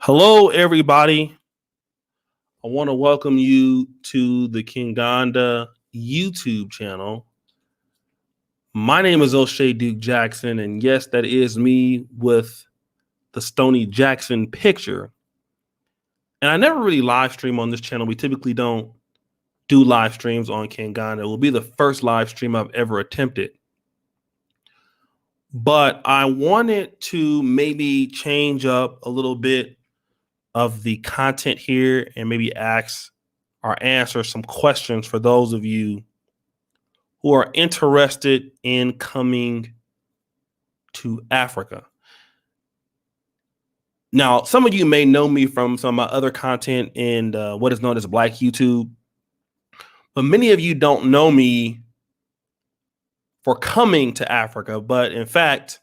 Hello, everybody. I want to welcome you to the Kinganda YouTube channel. My name is O'Shea Duke Jackson, and yes, that is me with the Stoney Jackson picture. And I never really live stream on this channel. We typically don't do live streams on Kinganda. It will be the first live stream I've ever attempted. But I wanted to maybe change up a little bit of the content here and maybe ask or answer some questions for those of you who are interested in coming to Africa. Now, some of you may know me from some of my other content in what is known as Black YouTube, but many of you don't know me for coming to Africa. But in fact,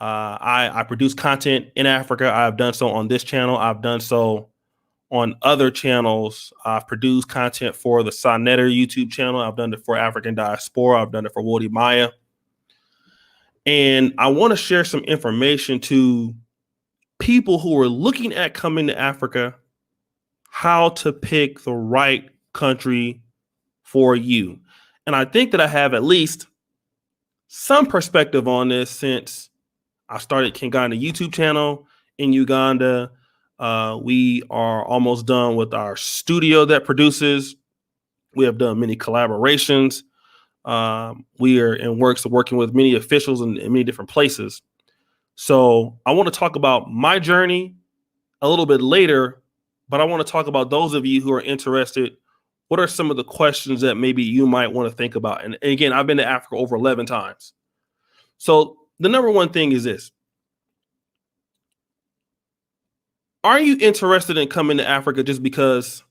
I produce content in Africa. I've done so on this channel. I've done so on other channels. I've produced content for the Sonnetter YouTube channel. I've done it for African Diaspora. I've done it for Wodi Maya. And I want to share some information to people who are looking at coming to Africa, how to pick the right country for you. And I think that I have at least some perspective on this since I started Kinganda YouTube channel in Uganda. We are almost done with our studio that produces. We have done many collaborations. We are in works of working with many officials in many different places. So I want to talk about my journey a little bit later, but I want to talk about those of you who are interested. What are some of the questions that maybe you might want to think about? And again, I've been to Africa over 11 times. So the number one thing is this. Are you interested in coming to Africa just because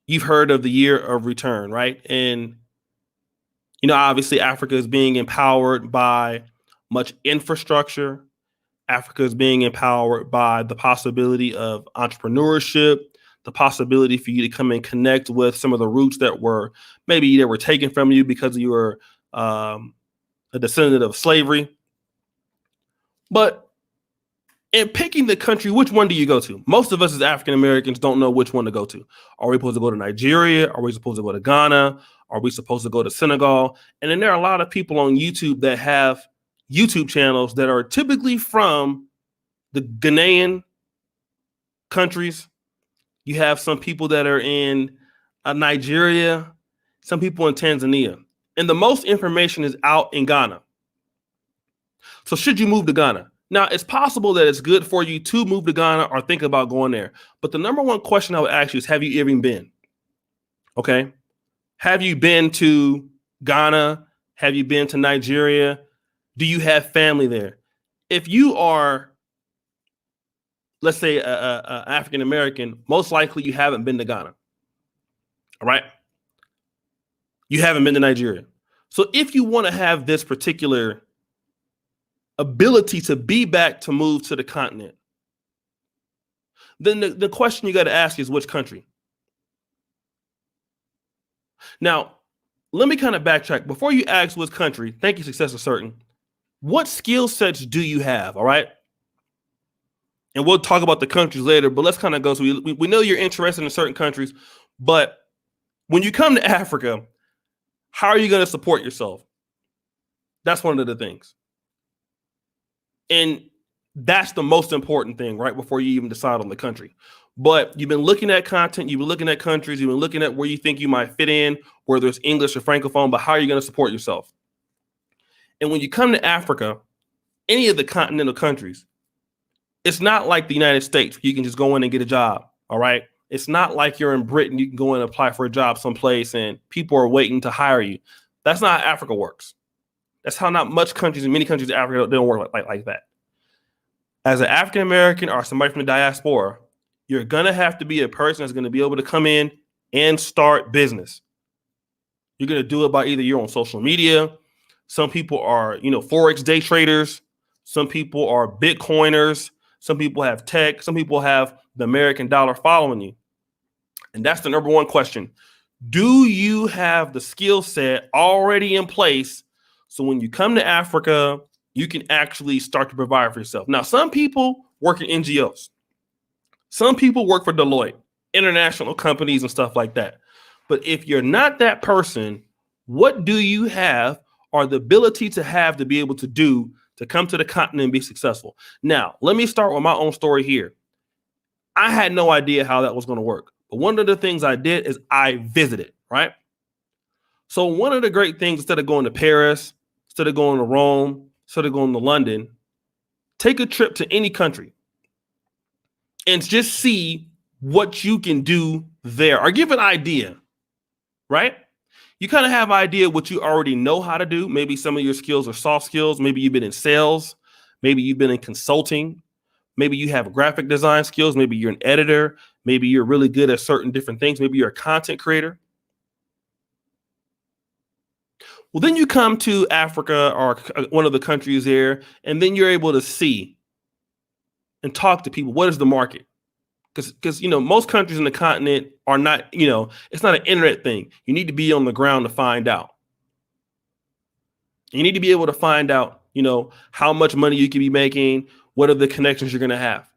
you've heard of the year of return, right? And, you know, obviously Africa is being empowered by much infrastructure. Africa is being empowered by the possibility of entrepreneurship, the possibility for you to come and connect with some of the roots that were taken from you because you were a descendant of slavery. But in picking the country, which one do you go to? Most of us as African Americans don't know which one to go to. Are we supposed to go to Nigeria? Are we supposed to go to Ghana? Are we supposed to go to Senegal? And then there are a lot of people on YouTube that have YouTube channels that are typically from the Ghanaian countries. You have some people that are in Nigeria, some people in Tanzania. And the most information is out in Ghana. So should you move to Ghana? Now, it's possible that it's good for you to move to Ghana or think about going there. But the number one question I would ask you is, have you even been? Okay. Have you been to Ghana? Have you been to Nigeria? Do you have family there? If you are, let's say, a African American, most likely you haven't been to Ghana. All right. You haven't been to Nigeria. So if you want to have this particular ability to be back to move to the continent, then the question you got to ask is which country? Now, let me kind of backtrack. Before you ask which country, thank you, success is certain. What skill sets do you have? All right. And we'll talk about the countries later, but let's kind of go. So we know you're interested in certain countries, but when you come to Africa, how are you going to support yourself? That's one of the things. And that's the most important thing, right? Before you even decide on the country. But you've been looking at content, you've been looking at countries, you've been looking at where you think you might fit in, whether it's English or Francophone, but how are you going to support yourself? And when you come to Africa, any of the continental countries, it's not like the United States. You can just go in and get a job. All right. It's not like you're in Britain. You can go in and apply for a job someplace and people are waiting to hire you. That's not how Africa works. That's how not much countries, in many countries in Africa, they don't work like that. As an African American or somebody from the diaspora, you're going to have to be a person that's going to be able to come in and start business. You're going to do it by either you're on social media. Some people are, Forex day traders. Some people are Bitcoiners. Some people have tech. Some people have the American dollar following you. And that's the number one question. Do you have the skill set already in place so when you come to Africa, you can actually start to provide for yourself? Now, some people work in NGOs. Some people work for Deloitte, international companies and stuff like that. But if you're not that person, what do you have or the ability to have to be able to do to come to the continent and be successful? Now, let me start with my own story here. I had no idea how that was going to work. But one of the things I did is I visited, right? So one of the great things, instead of going to Paris, instead of going to Rome, instead of going to London, take a trip to any country and just see what you can do there, or give an idea, right? You kind of have an idea what you already know how to do. Maybe some of your skills are soft skills. Maybe you've been in sales. Maybe you've been in consulting. Maybe you have graphic design skills. Maybe you're an editor. Maybe you're really good at certain different things. Maybe you're a content creator. Well, then you come to Africa or one of the countries there, and then you're able to see and talk to people. What is the market? Because most countries in the continent are not, it's not an internet thing. You need to be on the ground to find out. You need to be able to find out, how much money you can be making. What are the connections you're going to have?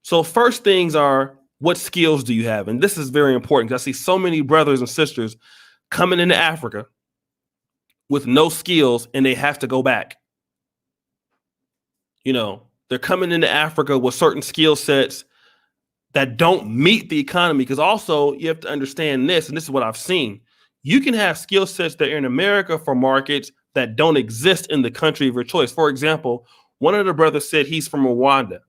So first things are, what skills do you have? And this is very important because I see so many brothers and sisters coming into Africa with no skills and they have to go back. They're coming into Africa with certain skill sets that don't meet the economy. Because also you have to understand this, and this is what I've seen. You can have skill sets that are in America for markets that don't exist in the country of your choice. For example, one of the brothers said he's from Rwanda,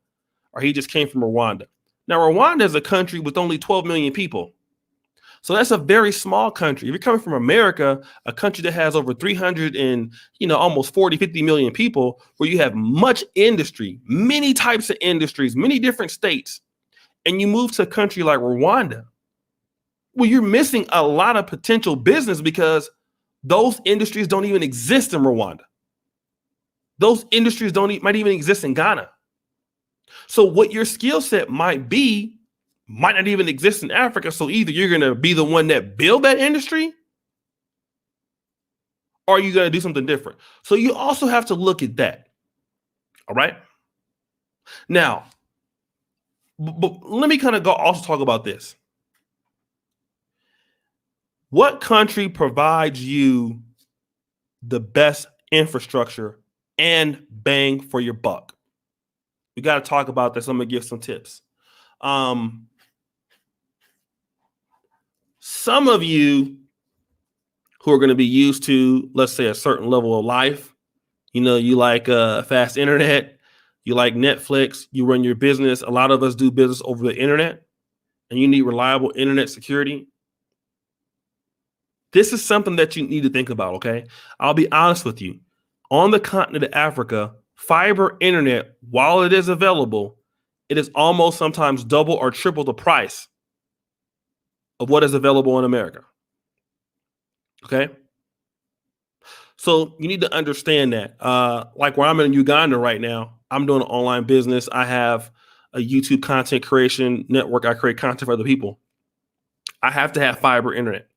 or he just came from Rwanda. Now, Rwanda is a country with only 12 million people. So that's a very small country. If you're coming from America, a country that has over 300 and, almost 40, 50 million people, where you have much industry, many types of industries, many different states, and you move to a country like Rwanda, well, you're missing a lot of potential business because those industries don't even exist in Rwanda. Those industries might even exist in Ghana. So what your skill set might not even exist in Africa. So either you're going to be the one that build that industry, or you're going to do something different. So you also have to look at that. All right. Now, but let me kind of also talk about this. What country provides you the best infrastructure and bang for your buck? We got to talk about this. I'm going to give some tips. Some of you who are going to be used to, let's say, a certain level of life, you like fast internet, you like Netflix, you run your business. A lot of us do business over the internet, and you need reliable internet security. This is something that you need to think about, okay? I'll be honest with you. On the continent of Africa, fiber internet, while it is available, it is almost sometimes double or triple the price of what is available in America. Okay? So you need to understand that. Like where I'm in Uganda right now, I'm doing an online business. I have a YouTube content creation network. I create content for other people. I have to have fiber internet.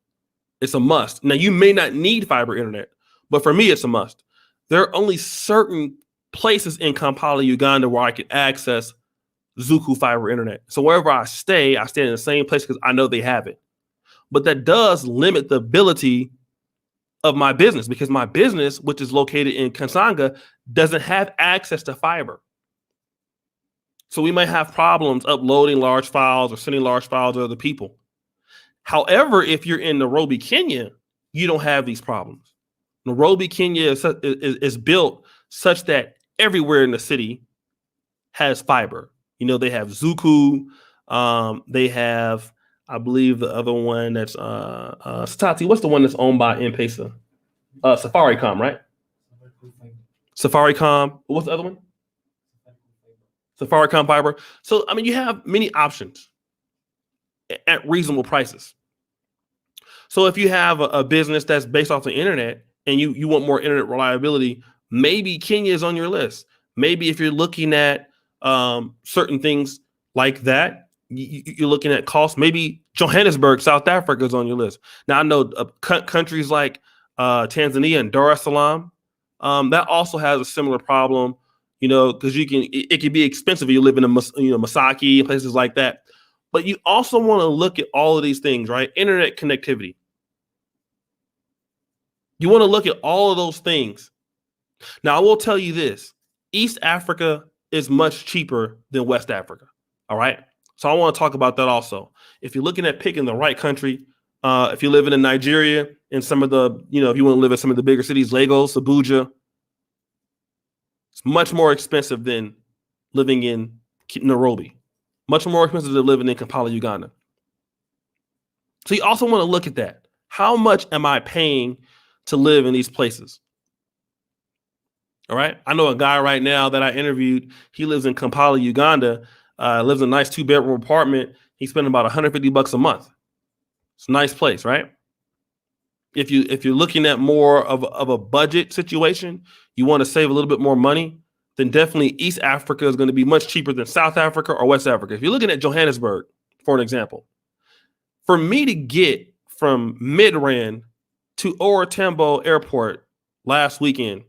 It's a must. Now, you may not need fiber internet, but for me, it's a must. There are only certain places in Kampala, Uganda, where I can access Zuku fiber internet. So wherever I stay in the same place because I know they have it. But that does limit the ability of my business, because my business, which is located in Kansanga, doesn't have access to fiber. So we might have problems uploading large files or sending large files to other people. However, if you're in Nairobi, Kenya, you don't have these problems. Nairobi, Kenya is built such that everywhere in the city has fiber. They have Zuku. They have, I believe, the other one that's Stati. What's the one that's owned by M-Pesa? Safaricom, right? Safaricom. What's the other one? Safaricom fiber. So, you have many options at reasonable prices. So if you have a business that's based off the internet and you want more internet reliability, maybe Kenya is on your list. Maybe if you're looking at certain things like that, you're looking at cost. Maybe Johannesburg, South Africa is on your list. Now, I know countries like Tanzania and Dar es Salaam, that also has a similar problem. because it can be expensive if you live in Masaki, places like that. But you also want to look at all of these things, right? Internet connectivity. You want to look at all of those things. Now, I will tell you this. East Africa is much cheaper than West Africa. All right. So I want to talk about that also. If you're looking at picking the right country, if you're living in Nigeria, in some of the, if you want to live in some of the bigger cities, Lagos, Abuja, it's much more expensive than living in Nairobi. Much more expensive than living in Kampala, Uganda. So you also want to look at that. How much am I paying to live in these places? All right. I know a guy right now that I interviewed. He lives in Kampala, Uganda. Lives in a nice 2-bedroom apartment. He's spending about $150 a month. It's a nice place, right? If you're looking at more of a budget situation, you want to save a little bit more money, then definitely East Africa is going to be much cheaper than South Africa or West Africa. If you're looking at Johannesburg, for an example, for me to get from Midrand to Ora Tambo Airport last weekend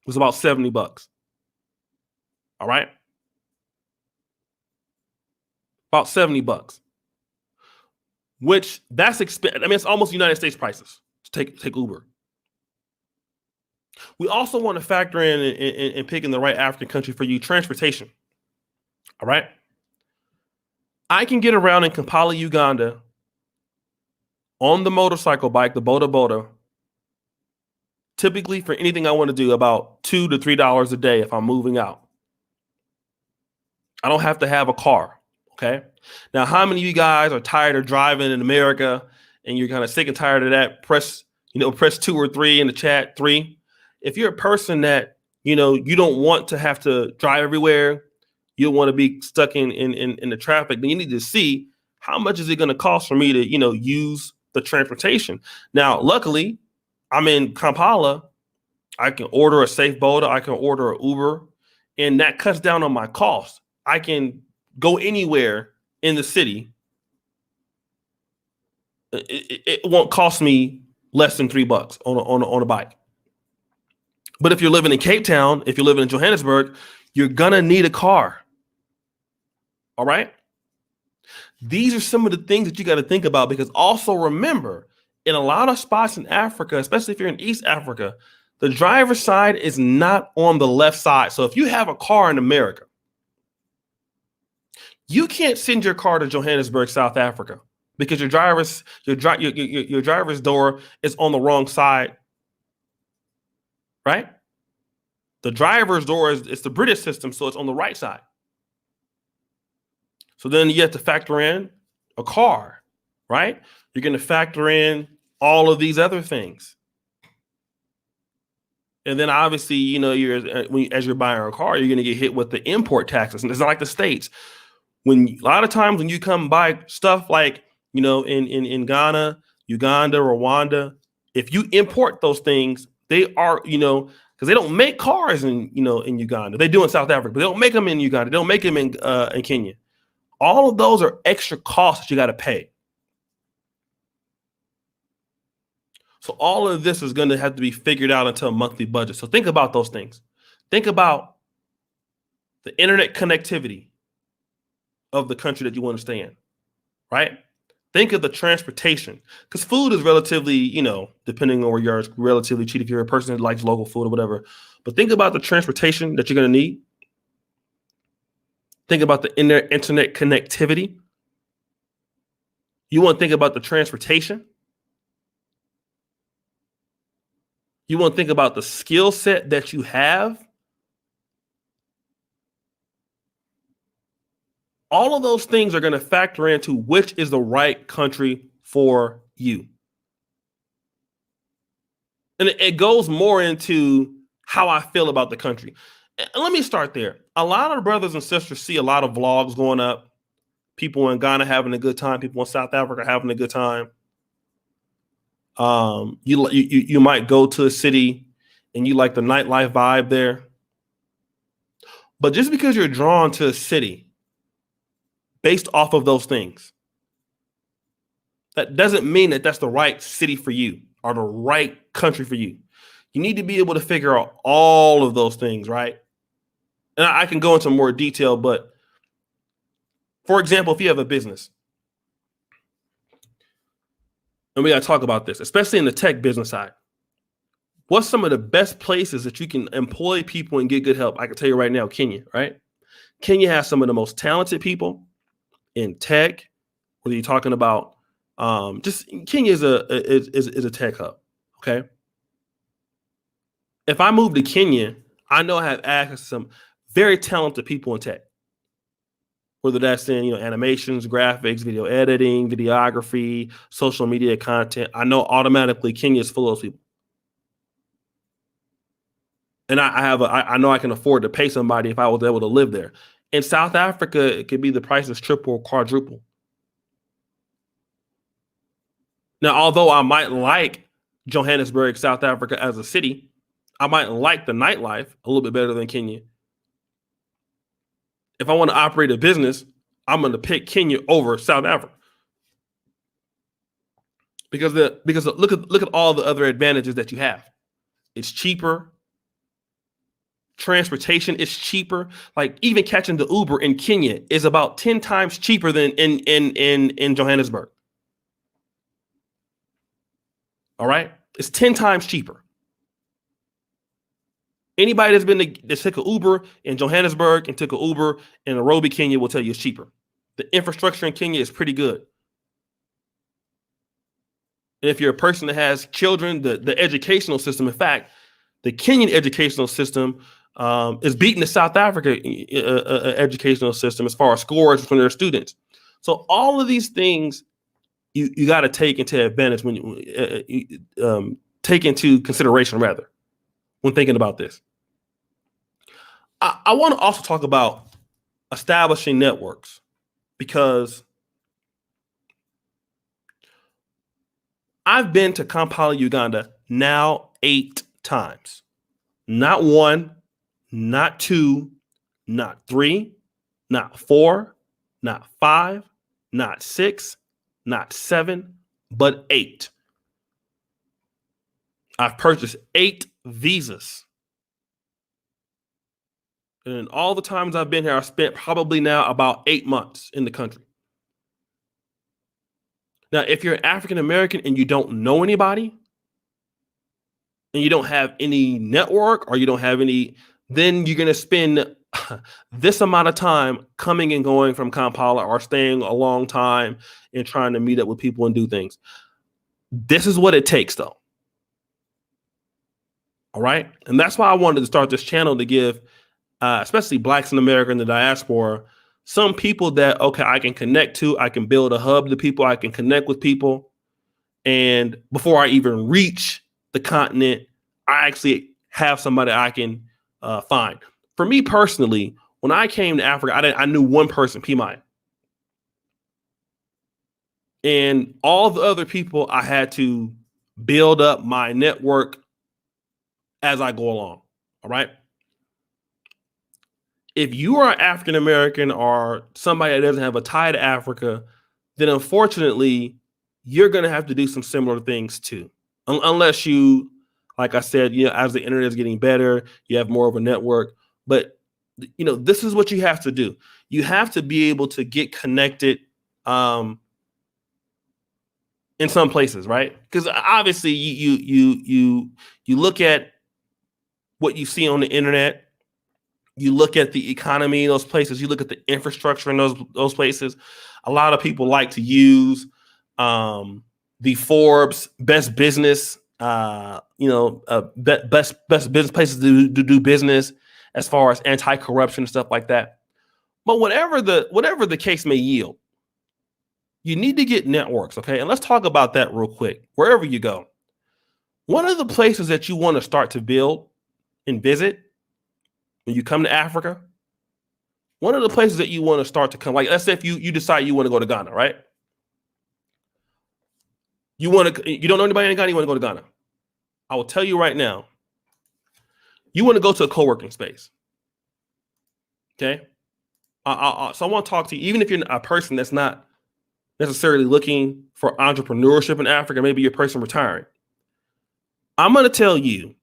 was about $70. All right. About $70. Which that's expensive. I mean, it's almost United States prices to take Uber. We also want to factor in picking the right African country for you, transportation. All right. I can get around in Kampala, Uganda on the motorcycle bike, the Boda Boda, typically for anything I want to do about $2 to $3 a day if I'm moving out. I don't have to have a car. Okay. Now, how many of you guys are tired of driving in America and you're kind of sick and tired of that? Press 2 or 3 in the chat, 3. If you're a person that, you don't want to have to drive everywhere, you don't want to be stuck in the traffic, then you need to see how much is it going to cost for me to, use the transportation. Now, luckily, I'm in Kampala. I can order a Safe Boda. I can order an Uber, and that cuts down on my cost. I can go anywhere in the city. It won't cost me less than $3 on a bike. But if you're living in Cape Town, if you're living in Johannesburg, you're gonna need a car. All right. These are some of the things that you got to think about, because also remember, in a lot of spots in Africa, especially if you're in East Africa, the driver's side is not on the left side. So if you have a car in America, you can't send your car to Johannesburg, South Africa, because your driver's door is on the wrong side, right? The driver's door it's the British system, so it's on the right side. So then you have to factor in a car, right? You're going to factor in all of these other things. And then obviously, as you're buying a car, you're going to get hit with the import taxes. And it's not like the States. A lot of times when you come buy stuff like, in Ghana, Uganda, Rwanda, if you import those things, they are, because they don't make cars in Uganda. They do in South Africa, but they don't make them in Uganda. They don't make them in Kenya. All of those are extra costs that you got to pay. So all of this is going to have to be figured out into a monthly budget. So think about those things. Think about the internet connectivity of the country that you want to stay in, right? Think of the transportation, because food is relatively, depending on where you are, it's relatively cheap if you're a person that likes local food or whatever. But think about the transportation that you're going to need. Think about the internet connectivity. You want to think about the transportation. You want to think about the skill set that you have. All of those things are going to factor into which is the right country for you. And it goes more into how I feel about the country. And let me start there. A lot of brothers and sisters see a lot of vlogs going up. People in Ghana having a good time. People in South Africa having a good time. You might go to a city and you like the nightlife vibe there. But just because you're drawn to a city based off of those things, that doesn't mean that that's the right city for you or the right country for you. You need to be able to figure out all of those things, right? And I can go into more detail, but for example, if you have a business, and we got to talk about this, especially in the tech business side, what's some of the best places that you can employ people and get good help? I can tell you right now, Kenya, right? Kenya has some of the most talented people in tech. Whether you're talking about just Kenya is a tech hub. Okay. If I move to Kenya, I know I have access to some very talented people in tech. Whether that's in animations, graphics, video editing, videography, social media content, I know automatically Kenya is full of those people. And I know I can afford to pay somebody if I was able to live there. In South Africa, it could be the price is triple or quadruple. Now, although I might like Johannesburg, South Africa as a city, I might like the nightlife a little bit better than Kenya. If I want to operate a business, I'm going to pick Kenya over South Africa because look at all the other advantages that you have. It's cheaper. Transportation is cheaper. Like even catching the Uber in Kenya is about 10 times cheaper than in Johannesburg. All right, it's 10 times cheaper. Anybody that's been to took an Uber in Johannesburg and took an Uber in Nairobi, Kenya, will tell you it's cheaper. The infrastructure in Kenya is pretty good. And if you're a person that has children, the educational system, in fact, the Kenyan educational system is beating the South Africa educational system as far as scores from their students. So all of these things you got to take into advantage when you take into consideration rather when thinking about this. I want to also talk about establishing networks because I've been to Kampala, Uganda now 8 times. Not 1, not 2, not 3, not 4, not 5, not 6, not 7, but 8. I've purchased 8 visas. And all the times I've been here, I've spent probably now about 8 months in the country. Now, if you're African American and you don't know anybody, and you don't have any network or you don't have any, then you're going to spend this amount of time coming and going from Kampala or staying a long time and trying to meet up with people and do things. This is what it takes, though. All right. And that's why I wanted to start this channel to give, especially Blacks in America and the diaspora, some people that, okay, I can connect to, I can build a hub to people, I can connect with people. And before I even reach the continent, I actually have somebody I can find. For me personally, when I came to Africa, I knew one person, P-Mine. And all the other people, I had to build up my network as I go along. All right. If you are African American or somebody that doesn't have a tie to Africa, then unfortunately, you're going to have to do some similar things too. Unless you, like I said, as the internet is getting better, you have more of a network. But, this is what you have to do. You have to be able to get connected in some places, right? Because obviously you look at what you see on the internet. You look at the economy in those places. You look at the infrastructure in those places. A lot of people like to use the Forbes best business, best business places to do business as far as anti-corruption and stuff like that. But whatever the case may yield, you need to get networks, okay? And let's talk about that real quick. Wherever you go, one of the places that you want to start to build and visit when you come to Africa, one of the places that you want to start to come, like let's say if you decide you want to go to Ghana, right? You don't know anybody in Ghana, you want to go to Ghana. I will tell you right now, you want to go to a co-working space. Okay. So I want to talk to you, even if you're a person that's not necessarily looking for entrepreneurship in Africa, maybe you're a person retiring. I'm going to tell you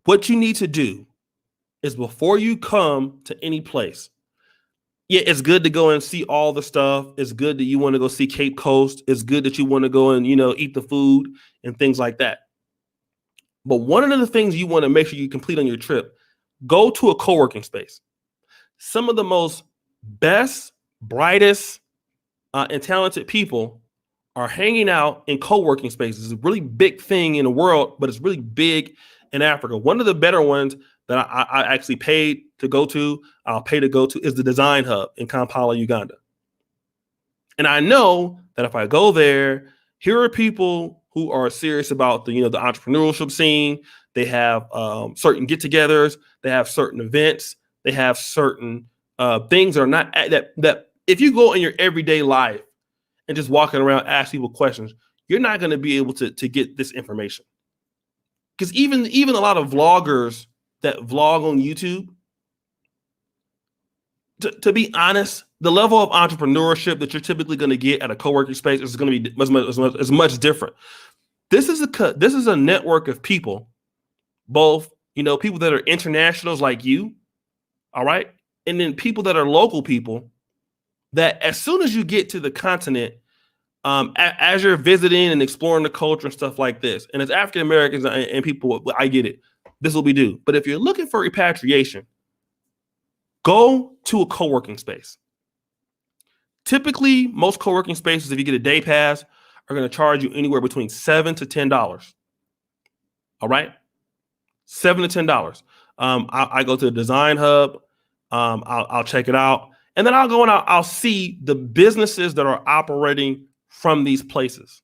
what you need to do is before you come to any place. Yeah, it's good to go and see all the stuff. It's good that you want to go see Cape Coast. It's good that you want to go and, eat the food and things like that. But one of the things you want to make sure you complete on your trip, go to a co-working space. Some of the most best, brightest, and talented people are hanging out in co-working spaces. It's a really big thing in the world, but it's really big in Africa. One of the better ones that I actually paid to go to, I'll pay to go to, is the Design Hub in Kampala, Uganda. And I know that if I go there, here are people who are serious about the entrepreneurship scene. They have certain get-togethers. They have certain events. They have certain things that are not that if you go in your everyday life and just walking around asking people questions, you're not going to be able to get this information. Because even a lot of vloggers that vlog on YouTube, to be honest, the level of entrepreneurship that you're typically going to get at a co-working space is going to be much different. This is a network of people, both people that are internationals like you, all right, and then people that are local people. That as soon as you get to the continent, as you're visiting and exploring the culture and stuff like this, and as African Americans and people, I get it. This is what we do. But if you're looking for repatriation, go to a co-working space. Typically, most co-working spaces, if you get a day pass, are going to charge you anywhere between $7 to $10. All right, $7 to $10. I go to the Design Hub. I'll check it out, and then I'll go and I'll see the businesses that are operating from these places.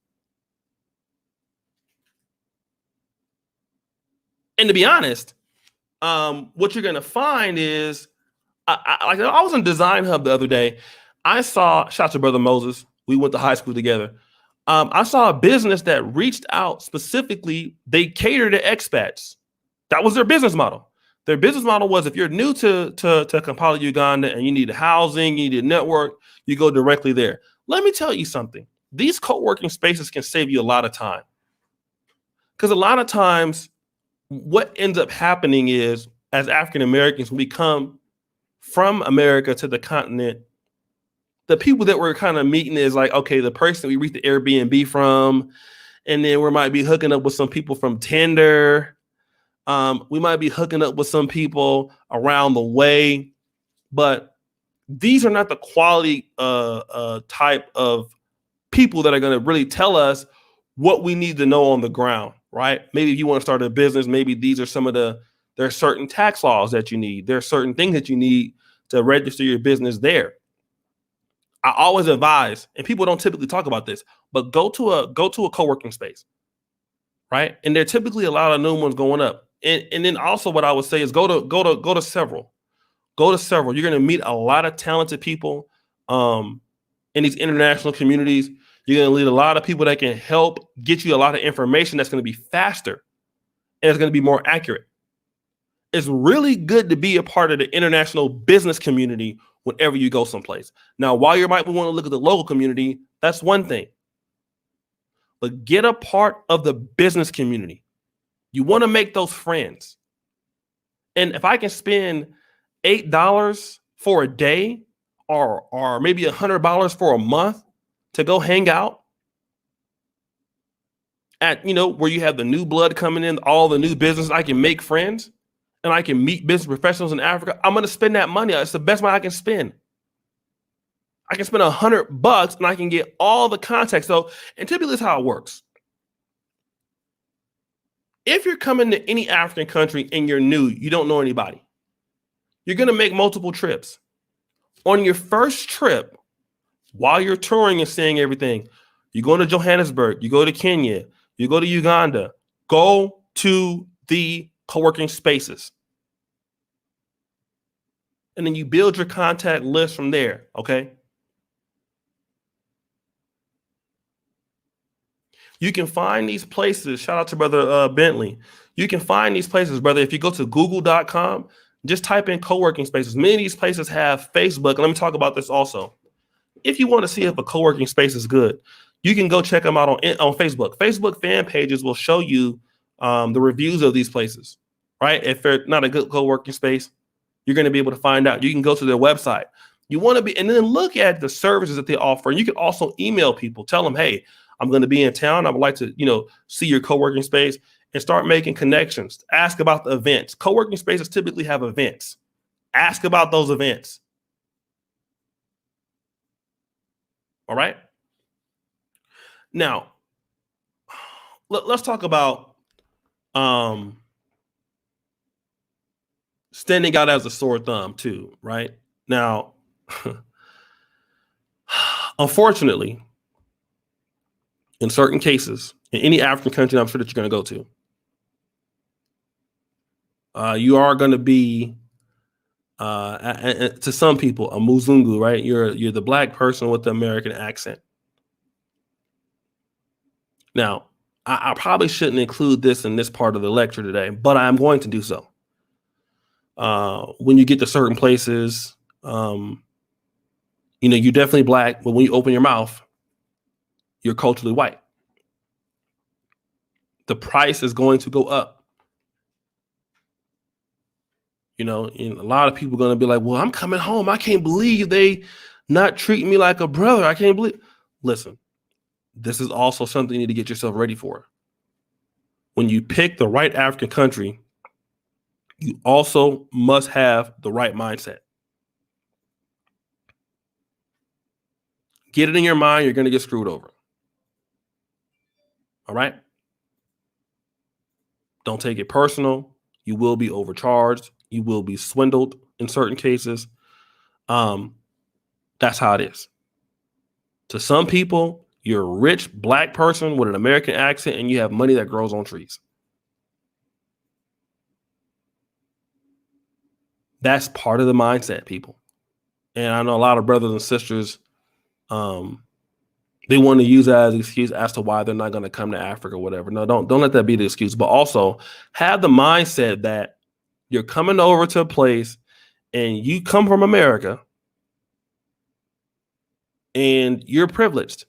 And to be honest, what you're going to find is, I was in Design Hub the other day. I saw, shout out to Brother Moses. We went to high school together. I saw a business that reached out specifically. They cater to expats. That was their business model. Their business model was, if you're new to Kampala, Uganda, and you need housing, you need a network, you go directly there. Let me tell you something. These co-working spaces can save you a lot of time. Because a lot of times, what ends up happening is, as African Americans, when we come from America to the continent, the people that we're kind of meeting is like, okay, the person we read the Airbnb from, and then we might be hooking up with some people from Tinder. We might be hooking up with some people around the way, but these are not the quality type of people that are going to really tell us what we need to know on the ground, right? Maybe if you want to start a business, maybe these are there are certain tax laws that you need. There are certain things that you need to register your business there. I always advise, and people don't typically talk about this, but go to a co-working space, right? And there are typically a lot of new ones going up. And then also what I would say is go to several. Go to several. You're going to meet a lot of talented people in these international communities. You're going to meet a lot of people that can help get you a lot of information that's going to be faster and it's going to be more accurate. It's really good to be a part of the international business community whenever you go someplace. Now, while you might want to look at the local community, that's one thing. But get a part of the business community. You want to make those friends. And if I can spend $8 for a day or maybe $100 for a month to go hang out at, where you have the new blood coming in, all the new business, I can make friends and I can meet business professionals in Africa, I'm going to spend that money. It's the best money I can spend. I can spend $100 and I can get all the context. So, and typically that's how it works. If you're coming to any African country and you're new, you don't know anybody, you're going to make multiple trips. On your first trip, while you're touring and seeing everything, you go to Johannesburg, you go to Kenya, you go to Uganda, go to the co-working spaces. And then you build your contact list from there, okay? You can find these places. Shout out to Brother Bentley. You can find these places, brother. If you go to google.com, just type in co-working spaces. Many of these places have Facebook. And let me talk about this also. If you want to see if a co-working space is good, you can go check them out on Facebook. Facebook fan pages will show you the reviews of these places, right? If they're not a good co-working space, you're going to be able to find out. You can go to their website. You want to be, and then look at the services that they offer. And you can also email people, tell them, hey, I'm going to be in town. I would like to, see your co-working space, and start making connections. Ask about the events. Co-working spaces typically have events. Ask about those events. All right. Now, let's talk about standing out as a sore thumb too, right? Now, unfortunately, in certain cases, in any African country I'm sure that you're going to go to, you are going to be, to some people, a Muzungu, right? You're the black person with the American accent. Now, I probably shouldn't include this in this part of the lecture today, but I'm going to do so. When you get to certain places, you're definitely black, but when you open your mouth, you're culturally white. The price is going to go up. And a lot of people are going to be like, well, I'm coming home. I can't believe they not treating me like a brother. I can't believe. Listen, this is also something you need to get yourself ready for. When you pick the right African country, you also must have the right mindset. Get it in your mind, you're going to get screwed over. All right? Don't take it personal. You will be overcharged. You will be swindled in certain cases. That's how it is. To some people, you're a rich black person with an American accent and you have money that grows on trees. That's part of the mindset, people. And I know a lot of brothers and sisters, they want to use that as an excuse as to why they're not going to come to Africa or whatever. No, don't let that be the excuse. But also have the mindset that you're coming over to a place and you come from America and you're privileged.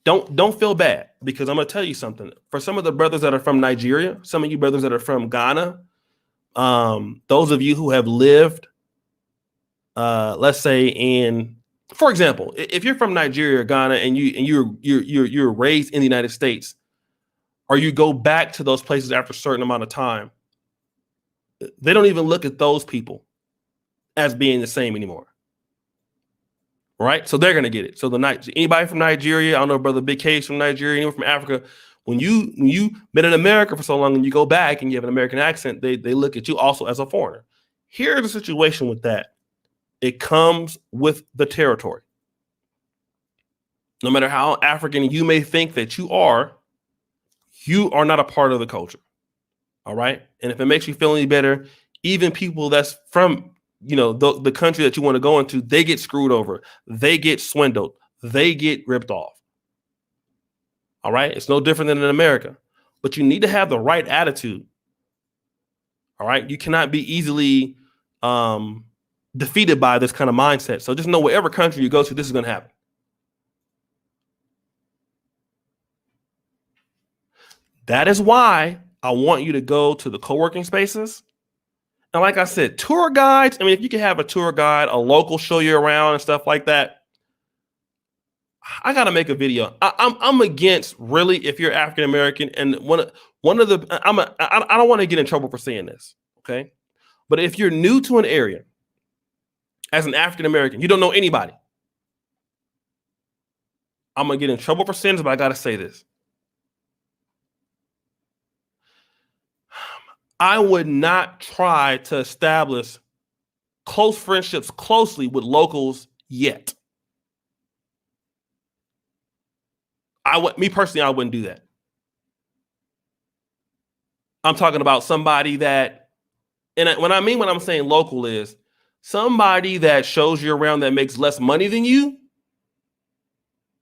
Don't feel bad, because I'm going to tell you something. For some of the brothers that are from Nigeria, some of you brothers that are from Ghana, those of you who have lived, let's say for example, if you're from Nigeria or Ghana and you're raised in the United States, or you go back to those places after a certain amount of time, they don't even look at those people as being the same anymore. Right? So they're going to get it. So anybody from Nigeria, I don't know, Brother Big K's from Nigeria, anyone from Africa, when you've been in America for so long and you go back and you have an American accent, they look at you also as a foreigner. Here's the situation with that. It comes with the territory. No matter how African you may think that you are not a part of the culture. All right? And if it makes you feel any better, even people that's from the country that you want to go into, they get screwed over. They get swindled. They get ripped off. All right? It's no different than in America. But you need to have the right attitude. All right? You cannot be easily defeated by this kind of mindset. So just know whatever country you go to, this is going to happen. That is why I want you to go to the co-working spaces. And like I said, tour guides, I mean, if you can have a tour guide, a local show you around and stuff like that, I got to make a video. I'm against, really, if you're African American, and one of the, I don't want to get in trouble for saying this, okay? But if you're new to an area as an African American, you don't know anybody, I'm going to get in trouble for saying this, but I got to say this. I would not try to establish close friendships closely with locals yet. Me personally, I wouldn't do that. I'm talking about somebody that, and when I'm saying local is somebody that shows you around that makes less money than you,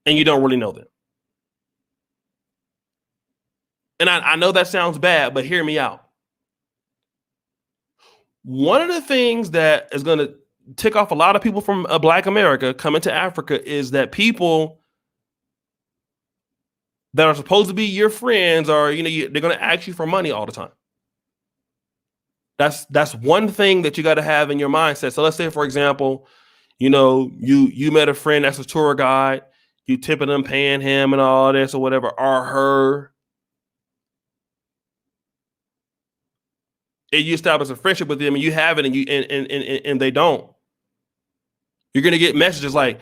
and you don't really know them. And I know that sounds bad, but hear me out. One of the things that is going to tick off a lot of people from Black America coming to Africa is that people that are supposed to be your friends are, they're going to ask you for money all the time. That's one thing that you got to have in your mindset. So let's say, for example, you met a friend that's a tour guide, you tipping them, paying him and all this or whatever, or her. And you establish a friendship with them and you have it and they don't. You're gonna get messages like,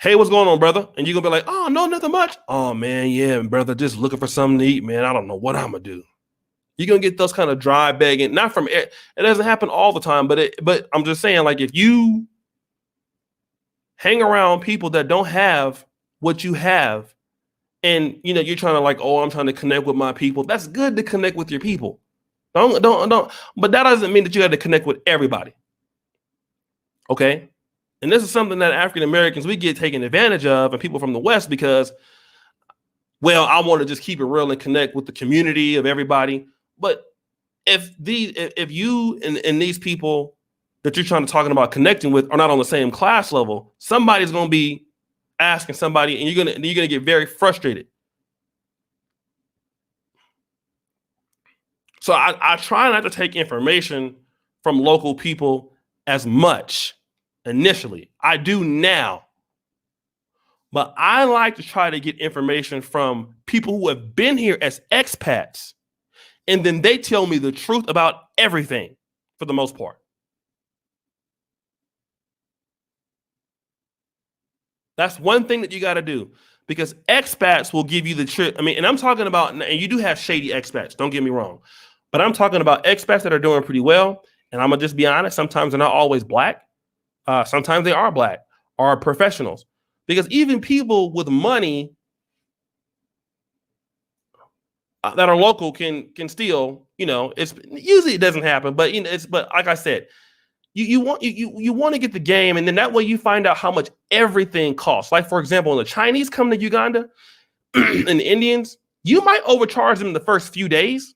hey, what's going on, brother? And you're gonna be like, oh, no, nothing much. Oh man, yeah, brother, just looking for something to eat, man. I don't know what I'm gonna do. You're gonna get those kind of dry begging, not from it doesn't happen all the time, but I'm just saying, like, if you hang around people that don't have what you have, and you're trying to like, oh, I'm trying to connect with my people. That's good to connect with your people. Don't, but that doesn't mean that you have to connect with everybody. Okay. And this is something that African Americans, we get taken advantage of, and people from the West, because, well, I want to just keep it real and connect with the community of everybody. But if you and these people that you're trying to talking about connecting with are not on the same class level, somebody's going to be asking somebody, and you're gonna get very frustrated. So I try not to take information from local people as much initially. I do now. But I like to try to get information from people who have been here as expats, and then they tell me the truth about everything for the most part. That's one thing that you got to do, because expats will give you the truth. I mean, and I'm talking about, and you do have shady expats, don't get me wrong, but I'm talking about expats that are doing pretty well. And I'm going to just be honest, sometimes they're not always black. Sometimes they are black, are professionals. Because even people with money that are local can still, it's usually it doesn't happen, but but like I said, you want to get the game, and then that way you find out how much everything costs. Like, for example, when the Chinese come to Uganda and the Indians, you might overcharge them the first few days,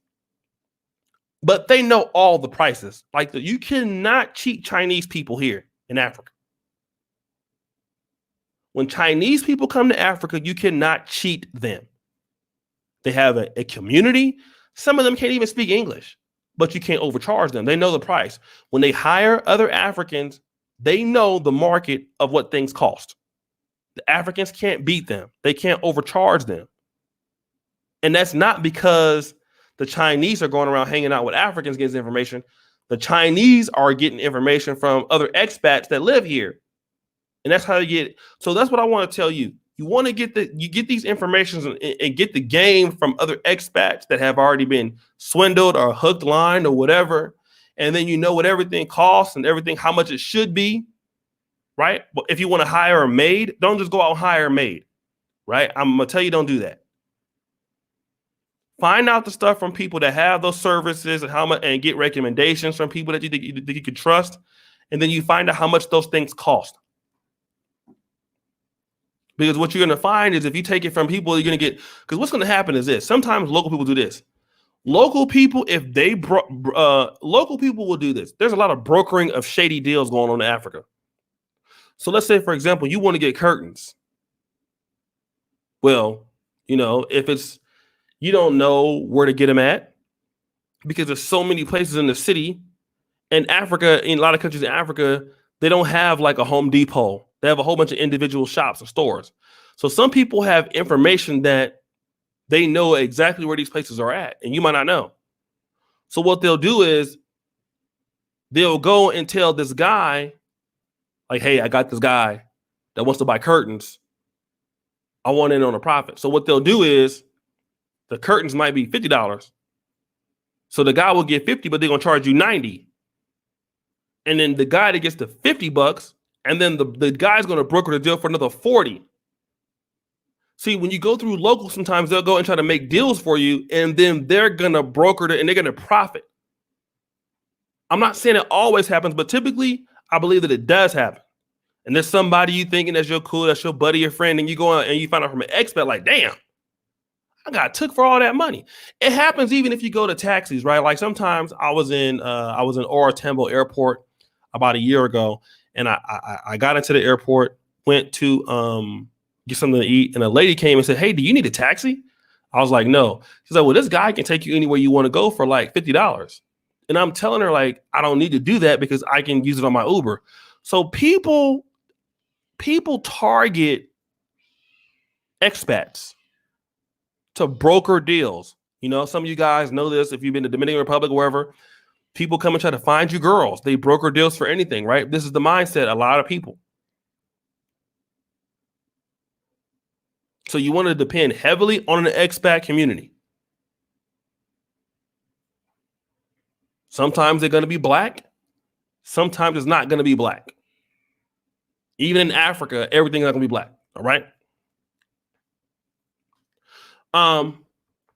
but they know all the prices. Like, you cannot cheat Chinese people here in Africa. When Chinese people come to Africa, you cannot cheat them. They have a community. Some of them can't even speak English, but you can't overcharge them. They know the price. When they hire other Africans, they know the market of what things cost. The Africans can't beat them. They can't overcharge them. And that's not because the Chinese are going around hanging out with Africans getting information. The Chinese are getting information from other expats that live here. And that's how you get it. So that's what I want to tell you. You want to get these informations and get the game from other expats that have already been swindled or hooked line or whatever. And then you know what everything costs and everything, how much it should be, right? But if you want to hire a maid, don't just go out and hire a maid, right? I'm going to tell you, don't do that. Find out the stuff from people that have those services and how much, and get recommendations from people that you can trust. And then you find out how much those things cost. Because what you're going to find is if you take it from people, you're going to get, because what's going to happen is this. Sometimes local people do this. Local people, local people will do this. There's a lot of brokering of shady deals going on in Africa. So let's say, for example, you want to get curtains. Well, if it's, you don't know where to get them at, because there's so many places in the city. And Africa, in a lot of countries in Africa, they don't have like a Home Depot. They have a whole bunch of individual shops or stores. So some people have information that they know exactly where these places are at, and you might not know. So what they'll do is they'll go and tell this guy, like, hey, I got this guy that wants to buy curtains. I want in on a profit. So what they'll do is the curtains might be $50. So the guy will get 50, but they're going to charge you 90. And then the guy that gets the $50, and then the guy's going to broker the deal for another 40. See, when you go through local, sometimes they'll go and try to make deals for you, and then they're going to broker it and they're going to profit. I'm not saying it always happens, but typically I believe that it does happen. And there's somebody you thinking that's your cool, that's your buddy, your friend, and you go out and you find out from an expert, like, damn, I got took for all that money. It happens even if you go to taxis, right? Like sometimes I was in Ora Tambo Airport about a year ago, and I got into the airport, went to get something to eat, and a lady came and said, hey, do you need a taxi? I was like, no. She's like, well, this guy can take you anywhere you want to go for like $50. And I'm telling her, like, I don't need to do that because I can use it on my Uber. So people target expats to broker deals. You know, some of you guys know this if you've been to Dominican Republic, wherever. People come and try to find you girls. They broker deals for anything, right? This is the mindset a lot of people. So you want to depend heavily on an expat community. Sometimes they're going to be black. Sometimes it's not going to be black. Even in Africa, everything's not going to be black. All right.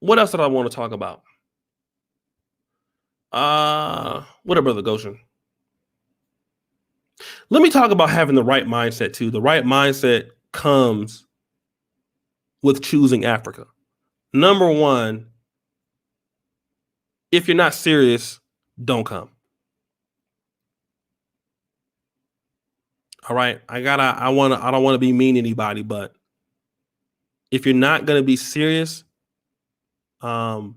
What else did I want to talk about? What up, Brother Goshen? Let me talk about having the right mindset too. The right mindset comes with choosing Africa. Number one, if you're not serious, don't come. All right. I don't want to be mean to anybody, but if you're not going to be serious, you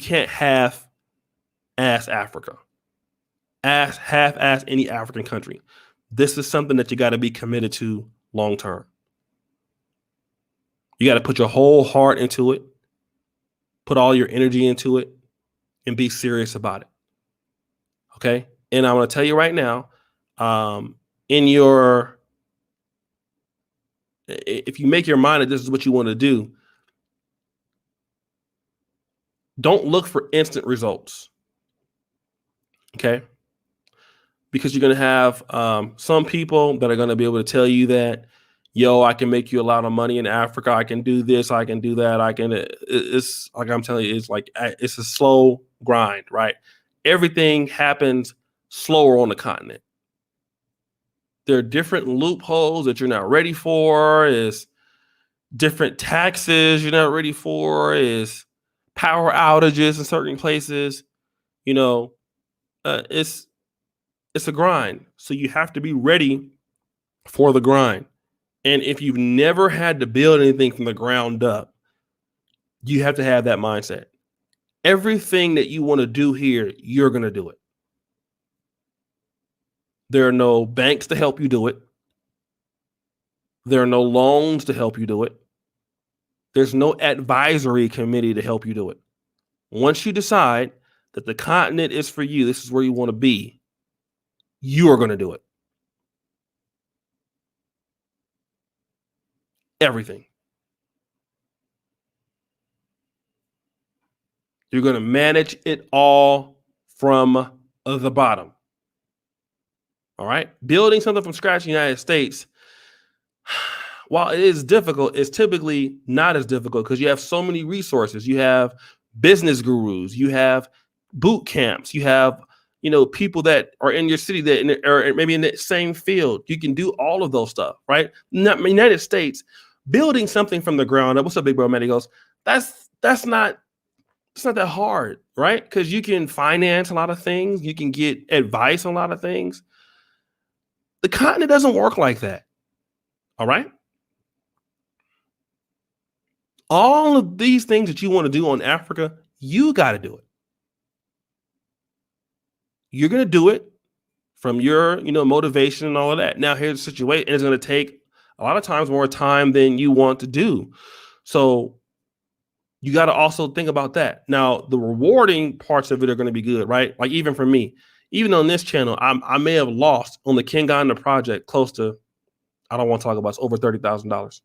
can't half-ass Africa. Half-ass any African country. This is something that you got to be committed to long term. You got to put your whole heart into it, put all your energy into it, and be serious about it. Okay? And I want to tell you right now, if you make your mind that this is what you want to do, don't look for instant results. Okay? Because you're going to have some people that are going to be able to tell you that, yo, I can make you a lot of money in Africa. I can do this. I can do that. It's like I'm telling you, it's a slow grind, right? Everything happens slower on the continent. There are different loopholes that you're not ready for. Is different taxes you're not ready for. Is power outages in certain places. You know, it's a grind. So you have to be ready for the grind. And if you've never had to build anything from the ground up, you have to have that mindset. Everything that you want to do here, you're going to do it. There are no banks to help you do it. There are no loans to help you do it. There's no advisory committee to help you do it. Once you decide that the continent is for you, this is where you want to be, you are going to do it. Everything. You're going to manage it all from the bottom. All right. Building something from scratch in the United States, while it is difficult, it's typically not as difficult because you have so many resources. You have business gurus, you have boot camps, you have, people that are in your city that are maybe in the same field. You can do all of those stuff, right? In the United States, building something from the ground up. What's up, big bro? Matt, he goes, that's not that hard, right? Because you can finance a lot of things. You can get advice on a lot of things. The continent doesn't work like that. All right. All of these things that you want to do on Africa, you got to do it. You're going to do it from your, motivation and all of that. Now, here's the situation. It's going to take a lot of times more time than you want to do. So you got to also think about that. Now, the rewarding parts of it are going to be good, right? Like even for me, even on this channel, I may have lost on the King Ghana project close to, I don't want to talk about, it's over $30,000.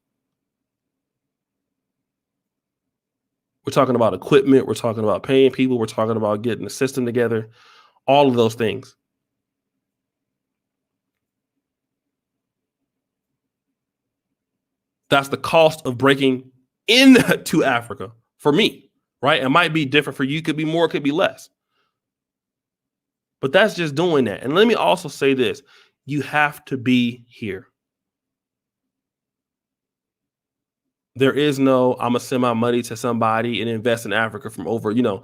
We're talking about equipment. We're talking about paying people. We're talking about getting the system together. All of those things. That's the cost of breaking into Africa for me, right? It might be different for you. Could be more, could be less. But that's just doing that. And let me also say this. You have to be here. There is no, I'm going to send my money to somebody and invest in Africa from over, I'm going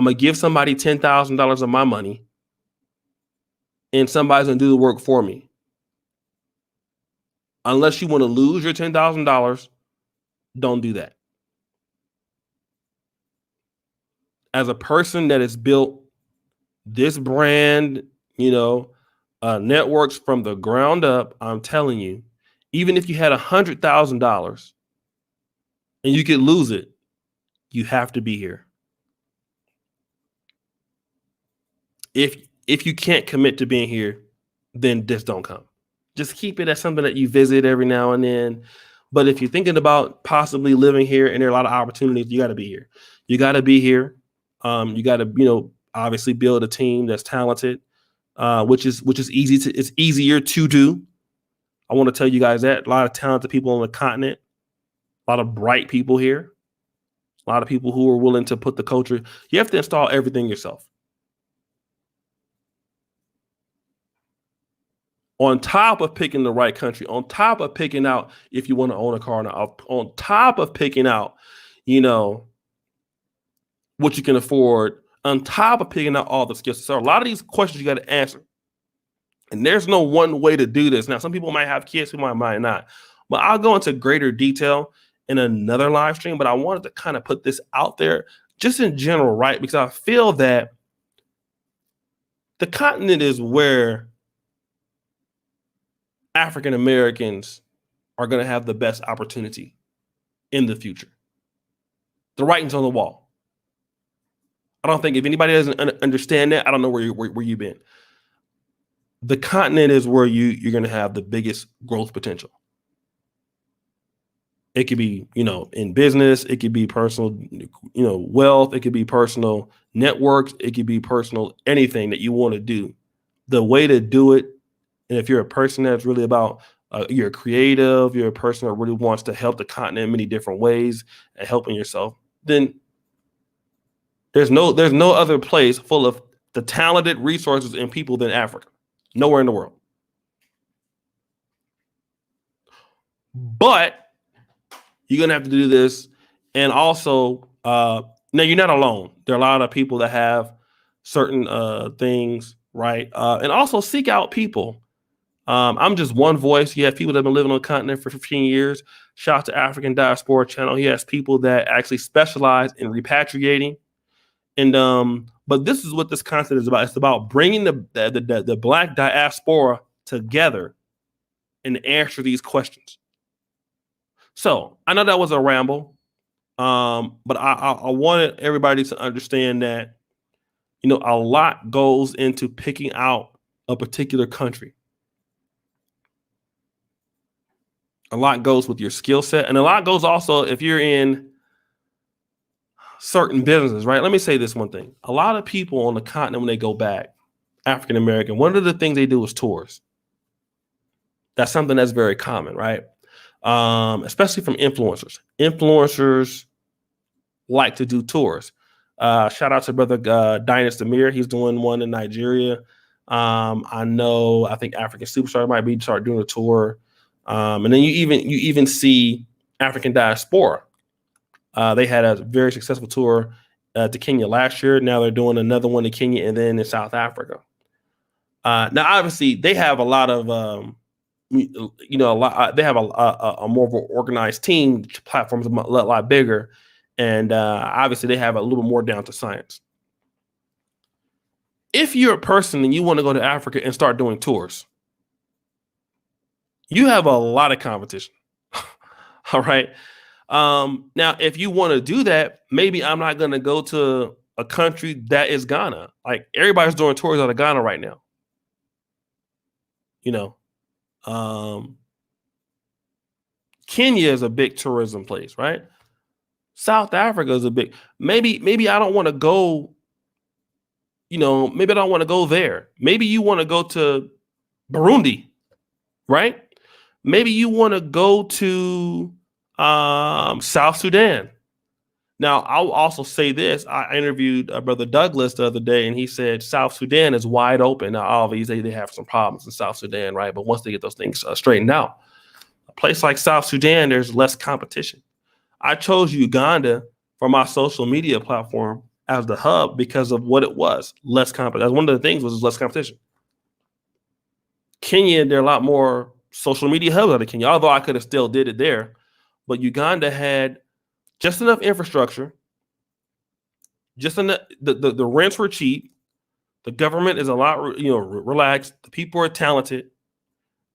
to give somebody $10,000 of my money and somebody's going to do the work for me. Unless you want to lose your $10,000, don't do that. As a person that is built this brand, networks from the ground up. I'm telling you, even if you had $100,000 and you could lose it, you have to be here. If you can't commit to being here, then just don't come. Just keep it as something that you visit every now and then. But if you're thinking about possibly living here and there are a lot of opportunities, you got to be here. You got to be here. You got to, obviously build a team that's talented, which is easy it's easier to do. I want to tell you guys that a lot of talented people on the continent, a lot of bright people here, a lot of people who are willing to put the culture. You have to install everything yourself. On top of picking the right country, on top of picking out if you want to own a car or not, on top of picking out, what you can afford, on top of picking out all the skills. So a lot of these questions you got to answer. And there's no one way to do this. Now, some people might have kids, some might not. But I'll go into greater detail in another live stream. But I wanted to kind of put this out there just in general, right? Because I feel that the continent is where African Americans are going to have the best opportunity in the future. The writing's on the wall. I don't think if anybody doesn't understand that, I don't know where you've been. The continent is where you're going to have the biggest growth potential. It could be, in business. It could be personal, wealth. It could be personal networks. It could be personal anything that you want to do. The way to do it, and if you're a person that's really about, you're a creative, you're a person that really wants to help the continent in many different ways and helping yourself, then there's no other place full of the talented resources and people than Africa. Nowhere in the world. But you're going to have to do this. And also, now you're not alone. There are a lot of people that have certain things, right? And also seek out people. I'm just one voice. You have people that have been living on the continent for 15 years. Shout out to African Diaspora channel. He has people that actually specialize in repatriating. And but this is what this content is about. It's about bringing the Black diaspora together and answer these questions. So I know that was a ramble, but I wanted everybody to understand that, a lot goes into picking out a particular country. A lot goes with your skill set, and a lot goes also if you're in certain businesses, right? Let me say this one thing. A lot of people on the continent, when they go back, African American, one of the things they do is tours. That's something that's very common, right? Especially from influencers. Influencers like to do tours. Shout out to brother Dinas Demir. He's doing one in Nigeria. I think African Superstar might be start doing a tour. And then you even see African Diaspora. They had a very successful tour to Kenya last year. Now they're doing another one in Kenya and then in South Africa. Now, obviously, they have a lot of, they have a more of an organized team. Platforms a lot bigger, and obviously, they have a little more down to science. If you're a person and you want to go to Africa and start doing tours, you have a lot of competition. All right. Now, if you want to do that, maybe I'm not going to go to a country that is Ghana. Like everybody's doing tours out of Ghana right now. Kenya is a big tourism place, right? South Africa is a big. Maybe I don't want to go. Maybe I don't want to go there. Maybe you want to go to Burundi, right? Maybe you want to go to South Sudan. Now, I'll also say this. I interviewed Brother Douglas the other day, and he said South Sudan is wide open. Now, obviously, they have some problems in South Sudan, right? But once they get those things straightened out, a place like South Sudan, there's less competition. I chose Uganda for my social media platform as the hub because of what it was, less competition. One of the things was less competition. Kenya, there are a lot more social media hubs out of Kenya, although I could have still did it there. But Uganda had just enough infrastructure, just enough, the rents were cheap, The government is a lot, relaxed. The people are talented,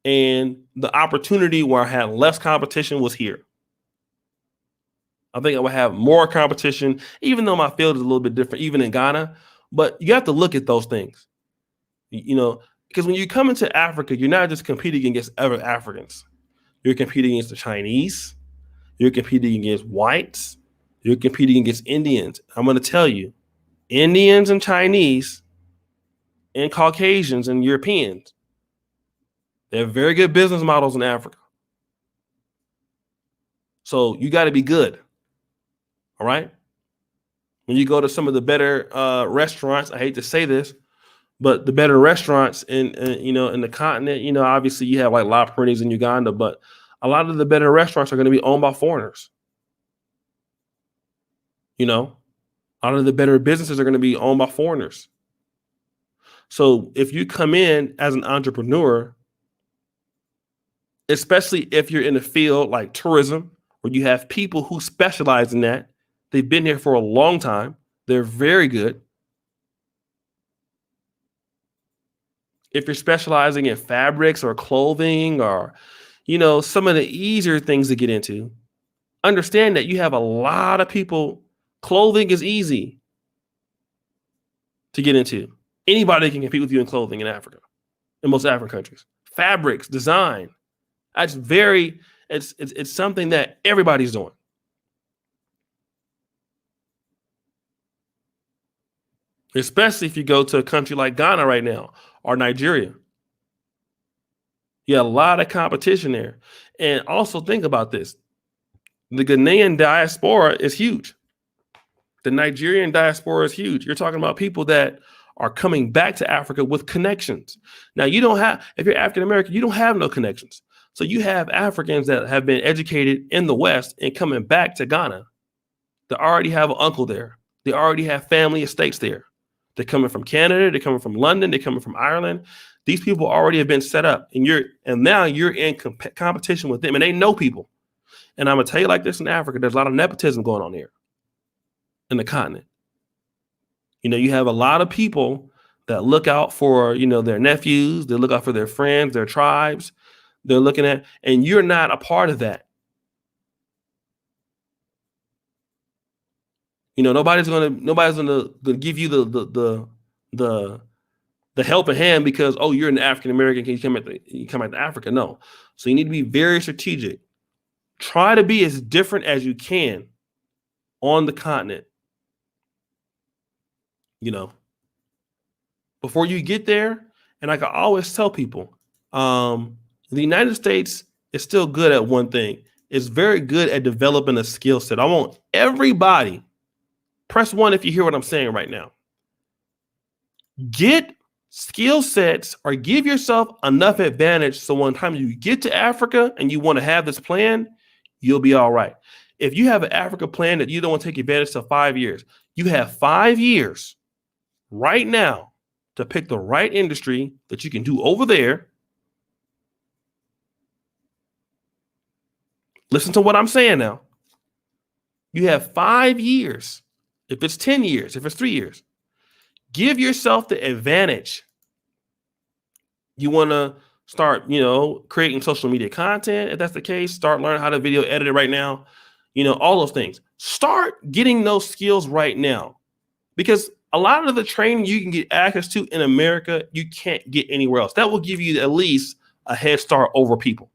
and the opportunity where I had less competition was here. I think I would have more competition, even though my field is a little bit different, even in Ghana. But you have to look at those things, because when you come into Africa, you're not just competing against other Africans. You're competing against the Chinese. You're competing against whites. You're competing against Indians. I'm going to tell you, Indians and Chinese and Caucasians and Europeans, they have very good business models in Africa. So you got to be good. All right. When you go to some of the better restaurants, I hate to say this, but the better restaurants in the continent, obviously you have like La Perini's in Uganda, but a lot of the better restaurants are going to be owned by foreigners. A lot of the better businesses are going to be owned by foreigners. So if you come in as an entrepreneur, especially if you're in a field like tourism, where you have people who specialize in that, they've been here for a long time, they're very good. If you're specializing in fabrics or clothing or, some of the easier things to get into, understand that you have a lot of people. Clothing is easy to get into. Anybody can compete with you in clothing in Africa, in most African countries. Fabrics, design, it's something that everybody's doing. Especially if you go to a country like Ghana right now or Nigeria. You have a lot of competition there. And also think about this. The Ghanaian diaspora is huge. The Nigerian diaspora is huge. You're talking about people that are coming back to Africa with connections. Now, if you're African American, you don't have no connections. So you have Africans that have been educated in the West and coming back to Ghana. They already have an uncle there. They already have family estates there. They're coming from Canada. They're coming from London. They're coming from Ireland. These people already have been set up, and now you're in competition with them, and they know people. And I'm gonna tell you like this: in Africa, there's a lot of nepotism going on here in the continent. You have a lot of people that look out for, their nephews. They look out for their friends, their tribes. They're looking at, and you're not a part of that. Nobody's gonna give you the helping hand because, oh, you're an African American, can you come out to Africa? No. So you need to be very strategic. Try to be as different as you can on the continent. Before you get there, and like I always tell people, the United States is still good at one thing. It's very good at developing a skill set. I want everybody, press 1 if you hear what I'm saying right now. Get skill sets or give yourself enough advantage so one time you get to Africa and you want to have this plan, you'll be all right. If you have an Africa plan that you don't want to take advantage of 5 years, you have 5 years right now to pick the right industry that you can do over there. Listen to what I'm saying now. You have 5 years. If it's 10 years, if it's 3 years, give yourself the advantage. You want to start, creating social media content. If that's the case, start learning how to video edit it right now. All those things. Start getting those skills right now, because a lot of the training you can get access to in America, you can't get anywhere else. That will give you at least a head start over people.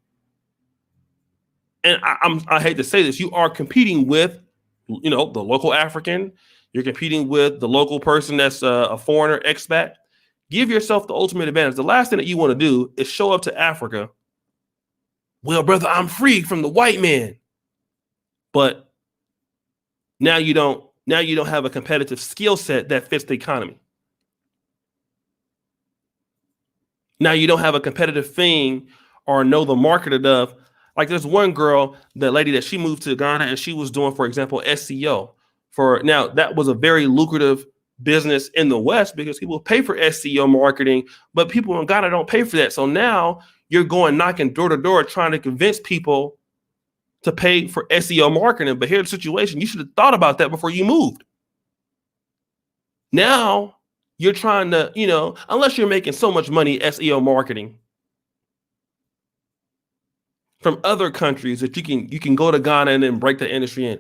And I hate to say this, you are competing with, the local African. You're competing with the local person that's a foreigner, expat. Give yourself the ultimate advantage. The last thing that you want to do is show up to Africa. Well, brother, I'm free from the white man. But now you don't have a competitive skill set that fits the economy. Now you don't have a competitive thing or know the market enough. Like there's one girl, that lady that she moved to Ghana and she was doing, for example, SEO. Now that was a very lucrative business in the West because people pay for SEO marketing, but people in Ghana don't pay for that. So now you're going knocking door to door trying to convince people to pay for SEO marketing. But here's the situation. You should have thought about that before you moved. Now you're trying to, unless you're making so much money SEO marketing from other countries that you can go to Ghana and then break the industry in.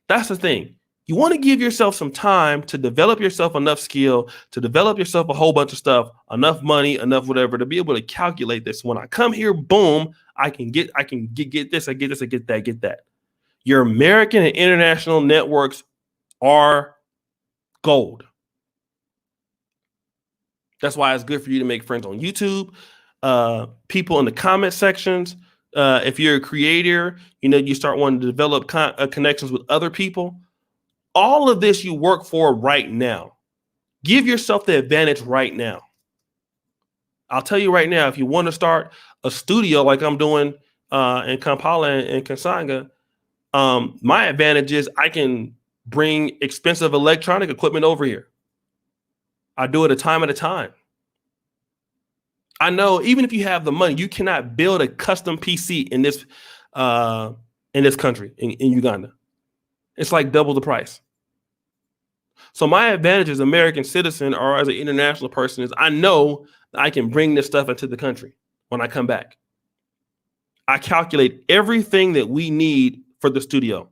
That's the thing. You want to give yourself some time to develop yourself enough skill, to develop yourself a whole bunch of stuff, enough money, enough whatever, to be able to calculate this. When I come here, boom, I can get this, I get that. Your American and international networks are gold. That's why it's good for you to make friends on YouTube, people in the comment sections. If you're a creator, you start wanting to develop connections with other people. All of this you work for right now. Give yourself the advantage right now. I'll tell you right now, if you want to start a studio like I'm doing in Kampala and Kasanga, my advantage is I can bring expensive electronic equipment over here. I do it a time at a time. I know even if you have the money, you cannot build a custom PC in this country, in Uganda. It's like double the price. So my advantage as an American citizen or as an international person is I know that I can bring this stuff into the country when I come back. I calculate everything that we need for the studio.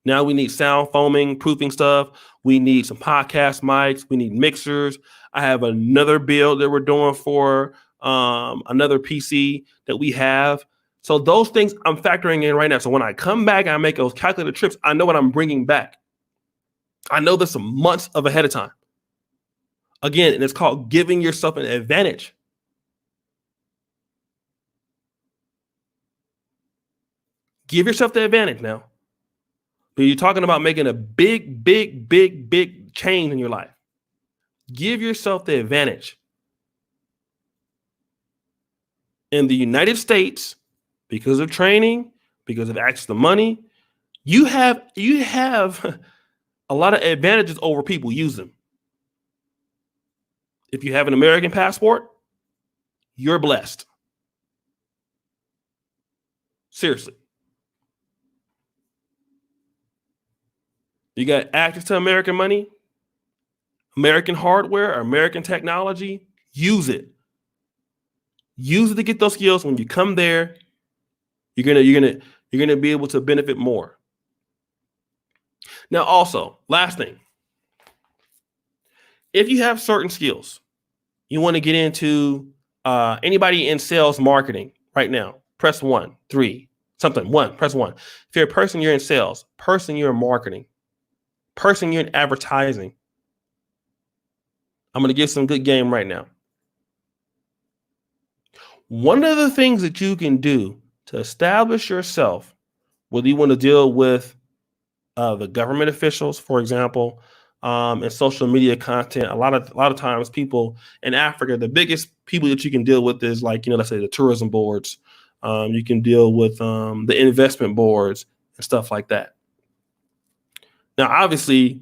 Now we need sound foaming, proofing stuff. We need some podcast mics. We need mixers. I have another build that we're doing for another PC that we have. So those things I'm factoring in right now. So when I come back, I make those calculated trips. I know what I'm bringing back. I know this some months of ahead of time. Again, and it's called giving yourself an advantage. Give yourself the advantage now. But you're talking about making a big change in your life. Give yourself the advantage. In the United States, because of training, because of access to money, you have a lot of advantages over people. Use them. If you have an American passport, you're blessed. Seriously. You got access to American money, American hardware, American technology. Use it. Use it to get those skills. When you come there, you're gonna be able to benefit more. Now, also, last thing, if you have certain skills, you want to get into anybody in sales marketing right now, press 1, 3, something, 1, press 1. If you're a person, you're in sales, person, you're in marketing, person, you're in advertising. I'm going to give some good game right now. One of the things that you can do to establish yourself, whether you want to deal with the government officials, for example, and social media content, a lot of times people in Africa, the biggest people that you can deal with is like, let's say the tourism boards. You can deal with the investment boards and stuff like that. Now, obviously,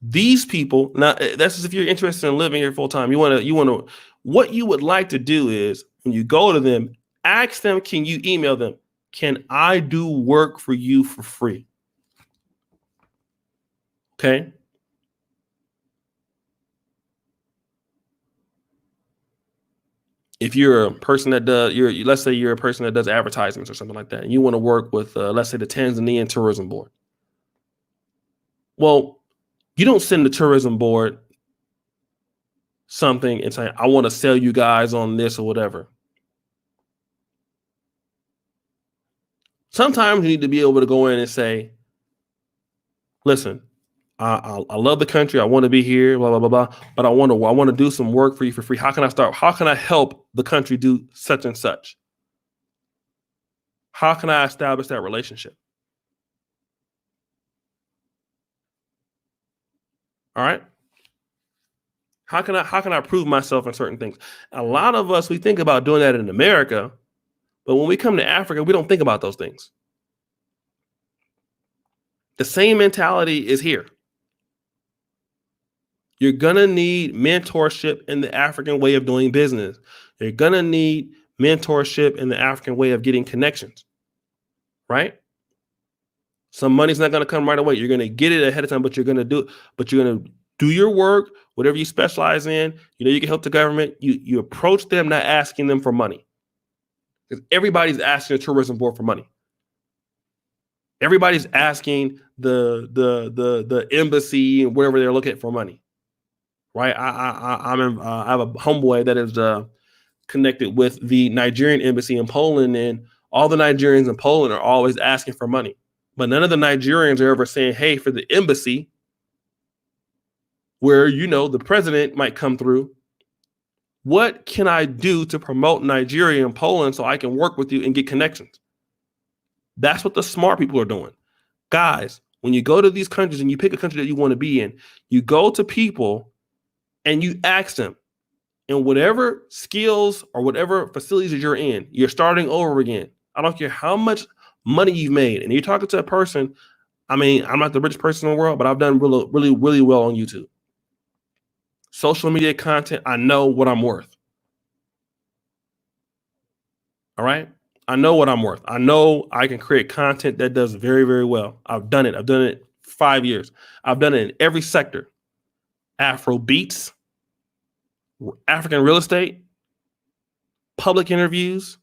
these people, now that's if you're interested in living here full time. What you would like to do is when you go to them, ask them, can you email them? Can I do work for you for free? Okay. If you're a person that let's say you're a person that does advertisements or something like that, and you want to work with, let's say the Tanzanian Tourism Board. Well, you don't send the tourism board something and say, I want to sell you guys on this or whatever. Sometimes you need to be able to go in and say, listen, I love the country. I want to be here, blah, blah, blah, blah. But I want to do some work for you for free. How can I start? How can I help the country do such and such? How can I establish that relationship? All right. How can I prove myself in certain things? A lot of us, we think about doing that in America, but when we come to Africa, we don't think about those things. The same mentality is here. You're going to need mentorship in the African way of doing business. You're going to need mentorship in the African way of getting connections, right? Some money's not going to come right away. You're going to get it ahead of time, but you're going to do it. But you're going to Do your work, whatever you specialize in. You know, you can help the government. You approach them not asking them for money. Because everybody's asking the tourism board for money. Everybody's asking the embassy and wherever they're looking for money, right? I have a homeboy that is connected with the Nigerian embassy in Poland, and all the Nigerians in Poland are always asking for money, but none of the Nigerians are ever saying, "Hey, for the embassy, where the president might come through, what can I do to promote Nigeria and Poland so I can work with you and get connections?" That's what the smart people are doing. Guys, when you go to these countries and you pick a country that you want to be in, you go to people and you ask them, in whatever skills or whatever facilities that you're in, you're starting over again. I don't care how much money you've made. And you're talking to a person, I'm not the richest person in the world, but I've done really, really, really well on YouTube. Social media content, I know what I'm worth. All right? I know what I'm worth. I know I can create content that does very, very well. I've done it. I've done it 5 years. I've done it in every sector. Afro beats, African real estate, public interviews,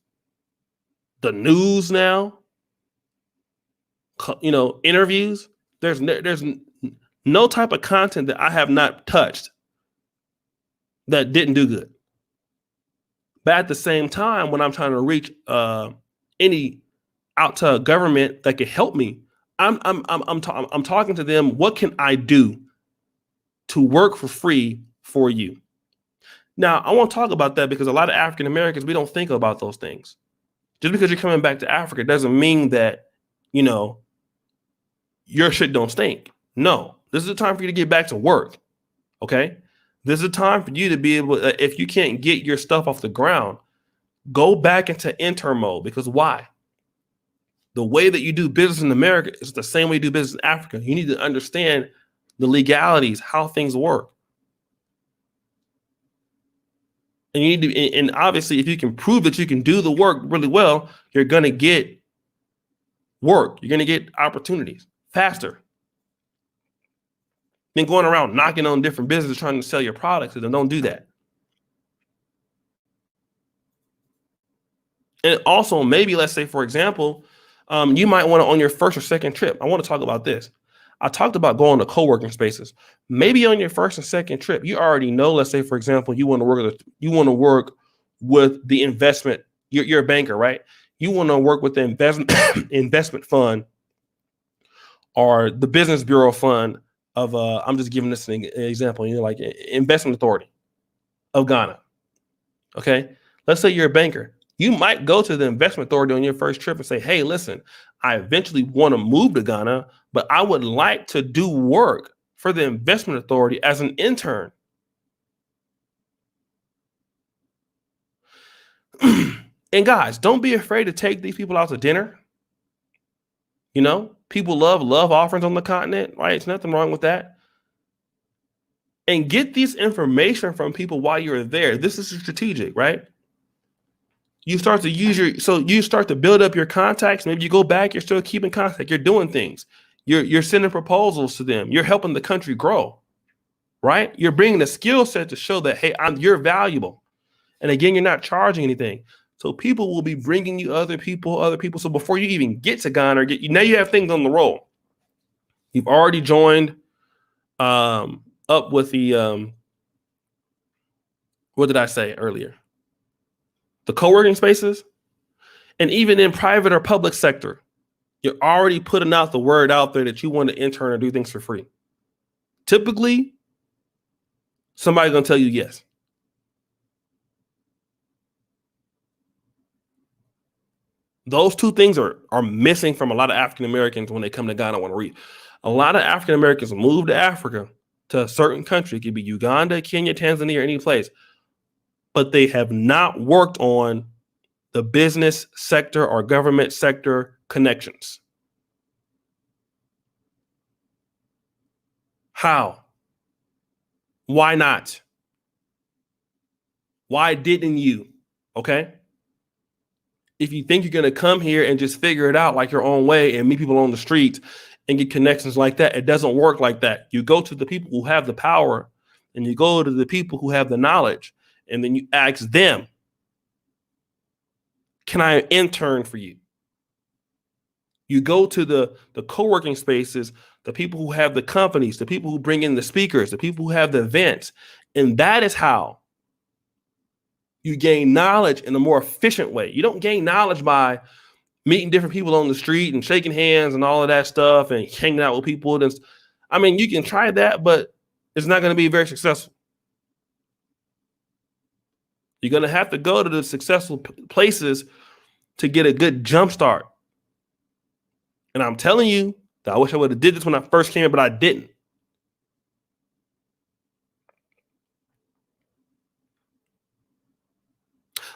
the news now, interviews. There's no type of content that I have not touched that didn't do good. But at the same time, when I'm trying to reach any out to government that can help me, I'm talking to them. What can I do to work for free for you? Now, I want to talk about that because a lot of African Americans, we don't think about those things. Just because you're coming back to Africa doesn't mean that, your shit don't stink. No, this is a time for you to get back to work. Okay. This is a time for you to be able, if you can't get your stuff off the ground, go back into intern mode. Because why? The way that you do business in America is the same way you do business in Africa. You need to understand the legalities, how things work. And you need to, and obviously, if you can prove that you can do the work really well, you're going to get work. You're going to get opportunities faster than going around knocking on different businesses trying to sell your products. And don't do that. And also, maybe, let's say, for example, you might want to, on your first or second trip, I want to talk about this. I talked about going to co-working spaces. Maybe on your first and second trip, you already know, let's say, for example, you want to work with the investment. You're a banker, right? You want to work with the investment fund or the business bureau fund of, I'm just giving this an example, like Investment Authority of Ghana. Okay. Let's say you're a banker. You might go to the investment authority on your first trip and say, "Hey, listen, I eventually want to move to Ghana, but I would like to do work for the investment authority as an intern." And guys, don't be afraid to take these people out to dinner. People love offerings on the continent, right? It's nothing wrong with that. And get this information from people while you're there. This is strategic, right? You start to you start to build up your contacts. Maybe you go back, you're still keeping contact. You're doing things. You're sending proposals to them. You're helping the country grow, right? You're bringing a skill set to show that, hey, you're valuable. And again, you're not charging anything. So people will be bringing you other people. So before you even get to Ghana, now you have things on the roll. You've already joined up with the, what did I say earlier? The co-working spaces, and even in private or public sector, you're already putting out the word out there that you want to intern or do things for free. Typically, somebody's going to tell you yes. Those two things are missing from a lot of African Americans when they come to Ghana and want to read. A lot of African Americans move to Africa, to a certain country. It could be Uganda, Kenya, Tanzania, or any place. But they have not worked on the business sector or government sector connections. How? Why not? Why didn't you? Okay. If you think you're going to come here and just figure it out like your own way and meet people on the street and get connections like that. It doesn't work like that. You go to the people who have the power, and you go to the people who have the knowledge, and then you ask them, can I intern for you? You go to the co-working spaces, the people who have the companies, the people who bring in the speakers, the people who have the events. And that is how you gain knowledge in a more efficient way. You don't gain knowledge by meeting different people on the street and shaking hands and all of that stuff and hanging out with people. I mean, you can try that, but it's not going to be very successful. You're going to have to go to the successful places to get a good jump start. And I'm telling you that I wish I would have did this when I first came in, but I didn't.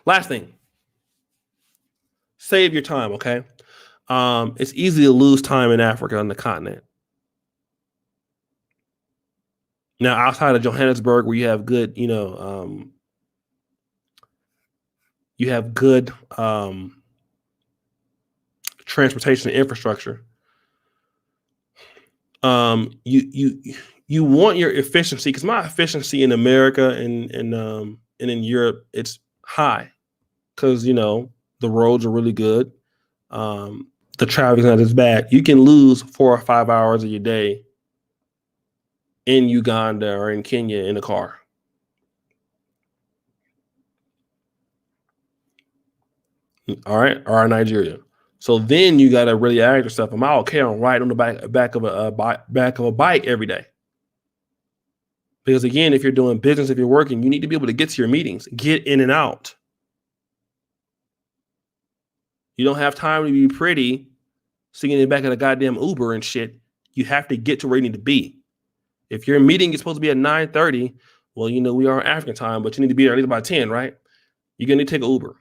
Last thing, save your time, okay? It's easy to lose time in Africa on the continent. Now, outside of Johannesburg, where you have good, you have good transportation and infrastructure. You want your efficiency, because my efficiency in America and in Europe, it's high, because the roads are really good. The traffic's not as bad. You can lose 4 or 5 hours of your day in Uganda or in Kenya in a car. All right, or in Nigeria. So then you got to really ask yourself, am I okay on riding on the back of a bike every day? Because again, if you're doing business, if you're working, you need to be able to get to your meetings, get in and out. You don't have time to be pretty sitting in the back of the goddamn Uber and shit. You have to get to where you need to be. If your meeting is supposed to be at 9:30, well, we are in African time, but you need to be there at least by 10, right? You're going to take an Uber.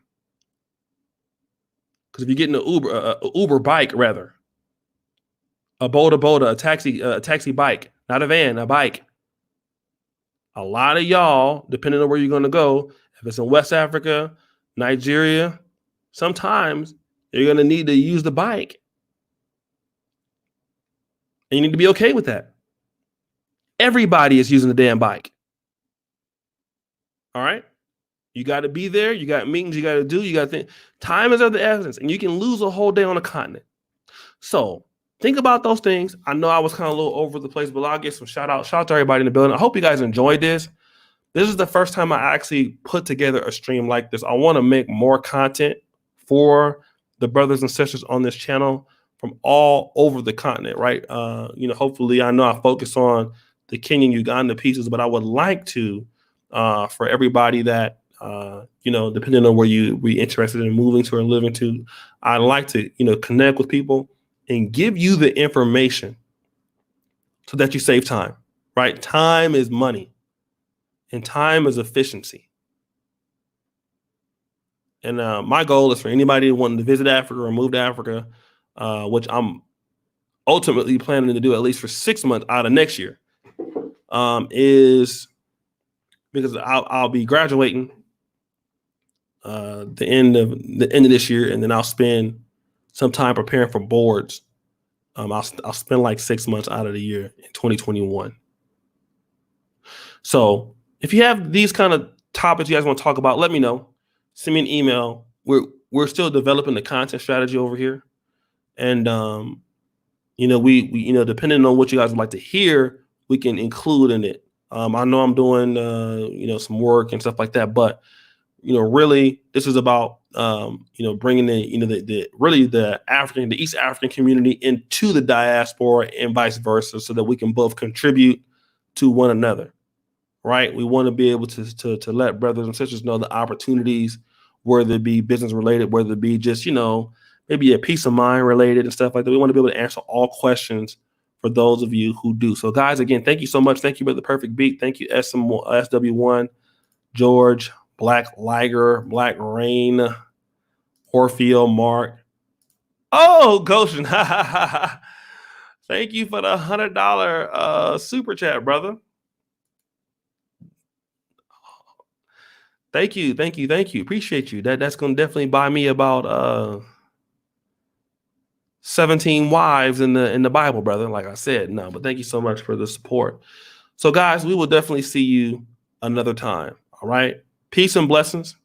Because if you're getting an Uber bike, rather, a boda, a taxi bike, not a van, a bike. A lot of y'all, depending on where you're going to go, if it's in West Africa, Nigeria, sometimes you're going to need to use the bike. And you need to be okay with that. Everybody is using the damn bike. All right? You got to be there. You got meetings you got to do. You got to think. Time is of the essence, and you can lose a whole day on a continent. So think about those things. I know I was kind of a little over the place, but I'll get some shout out to everybody in the building. I hope you guys enjoyed this. This is the first time I actually put together a stream like this. I want to make more content for the brothers and sisters on this channel from all over the continent, right? Hopefully, I know I focus on the Kenyan, Uganda pieces, but I would like to, for everybody that, depending on where you be interested in moving to or living to, I'd like to, connect with people and give you the information so that you save time, right? Time is money. And time is efficiency. And my goal is for anybody wanting to visit Africa or move to Africa, which I'm ultimately planning to do at least for 6 months out of next year, is because I'll be graduating the end of this year, and then I'll spend some time preparing for boards. I'll spend like 6 months out of the year in 2021. So if you have these kind of topics you guys want to talk about, let me know. Send me an email. We're still developing the content strategy over here, and we depending on what you guys would like to hear, we can include in it. I know I'm doing some work and stuff like that, but really this is about bringing in the East African community into the diaspora and vice versa, so that we can both contribute to one another. Right, we want to be able to let brothers and sisters know the opportunities, whether it be business related, whether it be just maybe a peace of mind related and stuff like that. We want to be able to answer all questions for those of you who do. So, guys, again, thank you so much. Thank you, Brother Perfect Beat. Thank you, SW1, George, Black Liger, Black Rain, Orfeo, Mark. Oh, Goshen. Thank you for the $100 super chat, brother. Thank you. Appreciate you. That's gonna definitely buy me about 17 wives in the Bible, brother. Like I said, no, but thank you so much for the support. So guys, we will definitely see you another time. All right. Peace and blessings.